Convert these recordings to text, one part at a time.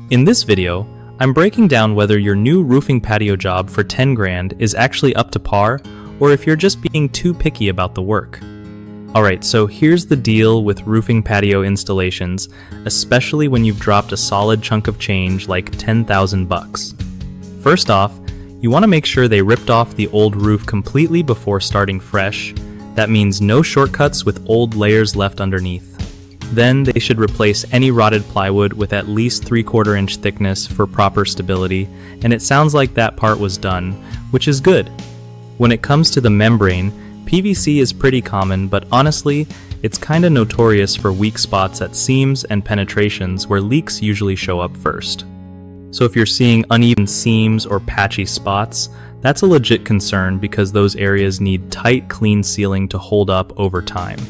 In this video, I'm breaking down whether your new roofing patio job for 10 grand is actually up to par, or if you're just being too picky about the work. Alright, so here's the deal with roofing patio installations, especially when you've dropped a solid chunk of change like 10,000 bucks. First off, you want to make sure they ripped off the old roof completely before starting fresh. That means no shortcuts with old layers left underneath. Then they should replace any rotted plywood with at least 3/4 inch thickness for proper stability, and it sounds like that part was done, which is good. When it comes to the membrane, PVC is pretty common, but honestly, it's kinda notorious for weak spots at seams and penetrations where leaks usually show up first. So if you're seeing uneven seams or patchy spots, that's a legit concern because those areas need tight, clean sealing to hold up over time.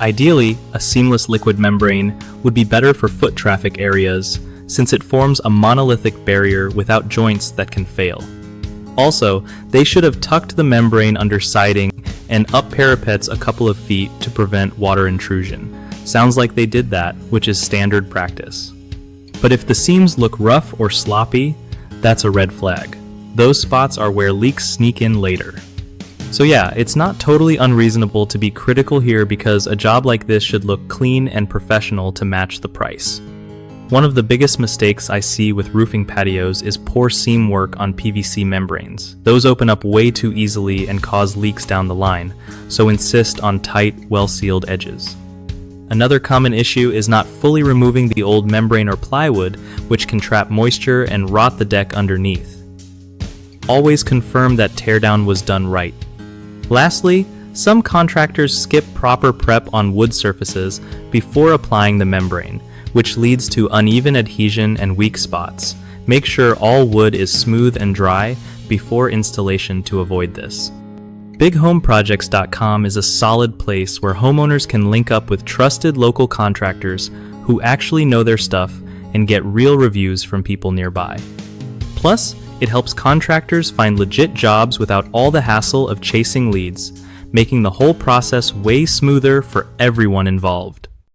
Ideally, a seamless liquid membrane would be better for foot traffic areas since it forms a monolithic barrier without joints that can fail. Also, they should have tucked the membrane under siding and up parapets a couple of feet to prevent water intrusion. Sounds like they did that, which is standard practice. But if the seams look rough or sloppy, that's a red flag. Those spots are where leaks sneak in later. So yeah, it's not totally unreasonable to be critical here because a job like this should look clean and professional to match the price. One of the biggest mistakes I see with roofing patios is poor seam work on PVC membranes. Those open up way too easily and cause leaks down the line, so insist on tight, well-sealed edges. Another common issue is not fully removing the old membrane or plywood, which can trap moisture and rot the deck underneath. Always confirm that teardown was done right. Lastly, some contractors skip proper prep on wood surfaces before applying the membrane, which leads to uneven adhesion and weak spots. Make sure all wood is smooth and dry before installation to avoid this. BigHomeProjects.com is a solid place where homeowners can link up with trusted local contractors who actually know their stuff and get real reviews from people nearby. Plus, it helps contractors find legit jobs without all the hassle of chasing leads, making the whole process way smoother for everyone involved.